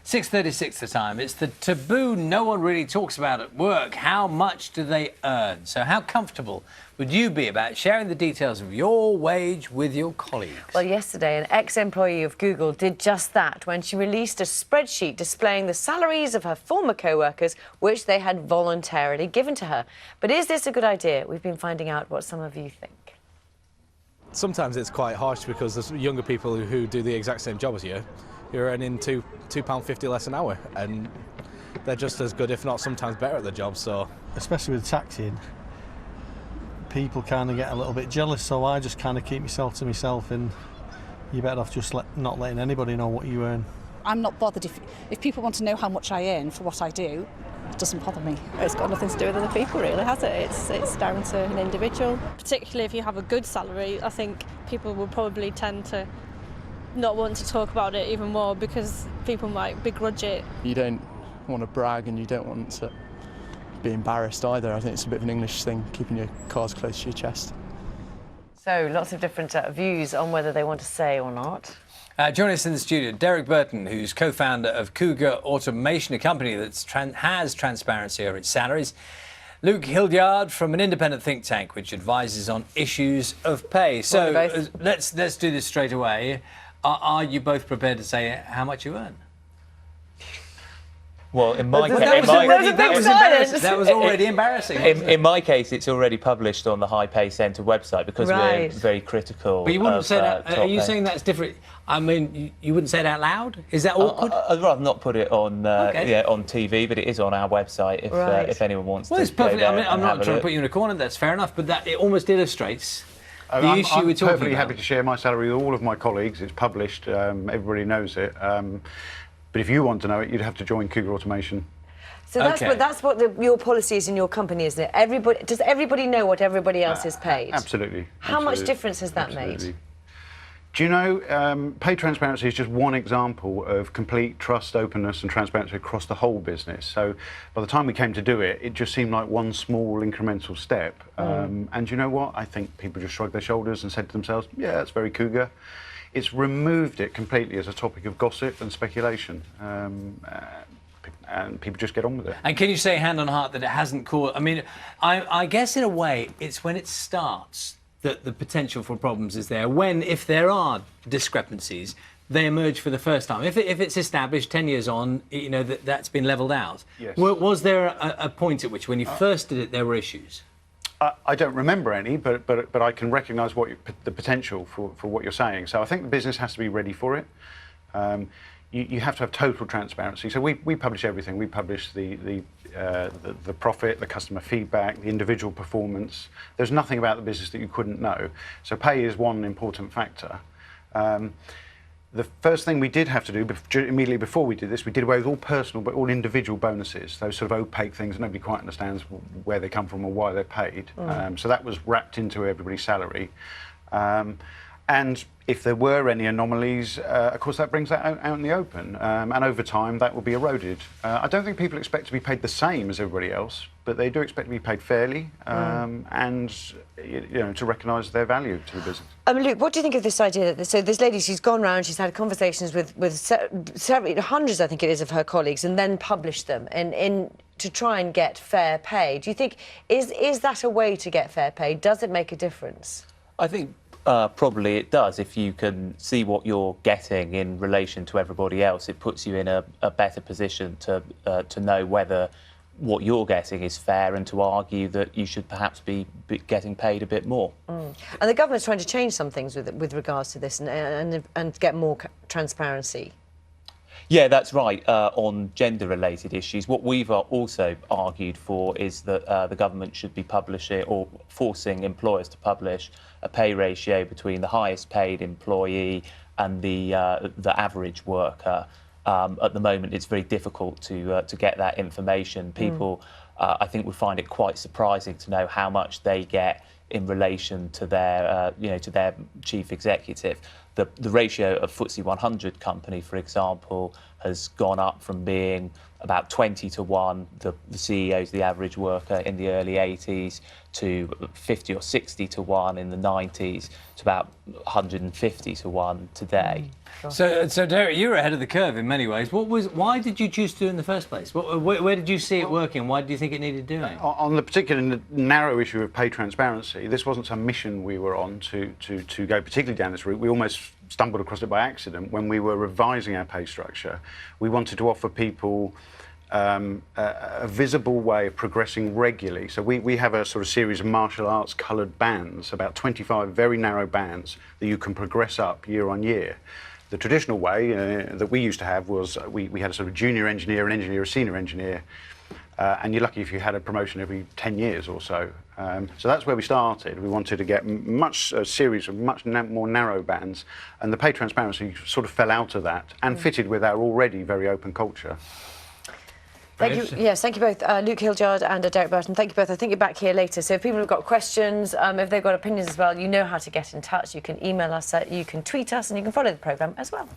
6:36 the time. It's the taboo no one really talks about at work. How much do they earn? So how comfortable would you be about sharing the details of your wage with your colleagues? Well, yesterday, an ex-employee of Google did just that when she released a spreadsheet displaying the salaries of her former co-workers, which they had voluntarily given to her. But is this a good idea? We've been finding out what some of you think. Sometimes it's quite harsh because there's younger people who do the exact same job as you. You're earning £2.50 less an hour, and they're just as good, if not sometimes better at the job. So, especially with taxing, people kind of get a little bit jealous. So I just kind of keep myself to myself, and you're better off just not letting anybody know what you earn. I'm not bothered if people want to know how much I earn for what I do. It doesn't bother me. It's got nothing to do with other people, really, has it? It's down to an individual. Particularly if you have a good salary, I think people will probably tend to not want to talk about it even more because people might begrudge it. You don't want to brag and you don't want to be embarrassed either. I think it's a bit of an English thing, keeping your cards close to your chest. So lots of different views on whether they want to say or not. Joining us in the studio, Derek Burton, who's co-founder of Cougar Automation, a company that has transparency over its salaries. Luke Hildyard from an independent think tank which advises on issues of pay. So let's do this straight away. Are you both prepared to say how much you earn? Well, in my case, that was already embarrassing. In my case, it's already published on the High Pay Centre website because we're very critical. But you wouldn't say that. Are you saying that's different? I mean, you wouldn't say it out loud? Is that awkward? I'd rather not put it on on TV, but it is on our website if anyone wants to. Well, it's perfectly. I mean, I'm not trying to put you in a corner. That's fair enough. But it almost illustrates the issue we're talking about. I'm perfectly happy to share my salary with all of my colleagues. It's published. Everybody knows it. But if you want to know it, you'd have to join Cougar Automation. So that's what your policy is in your company, isn't it? Does everybody know what everybody else is paid? Absolutely. How much difference has that made? Do you know, pay transparency is just one example of complete trust, openness and transparency across the whole business. So by the time we came to do it, it just seemed like one small incremental step. And you know what? I think people just shrugged their shoulders and said to themselves, yeah, that's very Cougar. It's removed it completely as a topic of gossip and speculation. And people just get on with it. And can you say hand on heart that it hasn't caused... I mean, I guess in a way, it's when it starts that the potential for problems is there. If there are discrepancies, they emerge for the first time. If it's established 10 years on, you know, that's been levelled out. Yes. Was there a point at which, when you first did it, there were issues? I don't remember any, but I can recognise the potential for what you're saying. So I think the business has to be ready for it. You have to have total transparency. So we publish everything. We publish the profit, the customer feedback, the individual performance. There's nothing about the business that you couldn't know. So pay is one important factor. The first thing we did have to do immediately before we did this, we did away with all personal but all individual bonuses, those sort of opaque things that nobody quite understands where they come from or why they're paid. So that was wrapped into everybody's salary. And if there were any anomalies, of course, that brings that out in the open. And over time, that will be eroded. I don't think people expect to be paid the same as everybody else, but they do expect to be paid fairly and to recognise their value to the business. Luke, what do you think of this idea? So this lady, she's gone round, she's had conversations with several, hundreds, I think it is, of her colleagues, and then published them to try and get fair pay. Do you think, is that a way to get fair pay? Does it make a difference? I think probably it does. If you can see what you're getting in relation to everybody else, it puts you in a better position to know whether what you're getting is fair and to argue that you should perhaps be getting paid a bit more. And the government's trying to change some things with regards to this and get more transparency. Yeah, that's right. On gender-related issues, what we've also argued for is that the government should be publishing or forcing employers to publish a pay ratio between the highest paid employee and the average worker. At the moment, it's very difficult to get that information. People, I think, would find it quite surprising to know how much they get in relation to their, to their chief executive. The ratio of FTSE 100 company, for example, has gone up from being about 20 to 1, the CEOs, the average worker in the early 80s, to 50 or 60 to 1 in the 90s, to about 150 to 1 today. So Derek, you were ahead of the curve in many ways. Why did you choose to do it in the first place? Where did you see it working? Why did you think it needed doing? On the particular narrow issue of pay transparency, this wasn't some mission we were on to go particularly down this route. We almost stumbled across it by accident when we were revising our pay structure. We wanted to offer people a visible way of progressing regularly. So we have a sort of series of martial arts coloured bands, about 25 very narrow bands that you can progress up year on year. The traditional way that we used to have was we had a sort of junior engineer, an engineer, a senior engineer, and you're lucky if you had a promotion every 10 years or so. So that's where we started. We wanted to get a series of much more narrow bands, and the pay transparency sort of fell out of that and fitted with our already very open culture. Thank you. Yes, thank you both, Luke Hildyard and Derek Burton. Thank you both. I think you're back here later. So if people have got questions, if they've got opinions as well, you know how to get in touch. You can email us, you can tweet us, and you can follow the programme as well.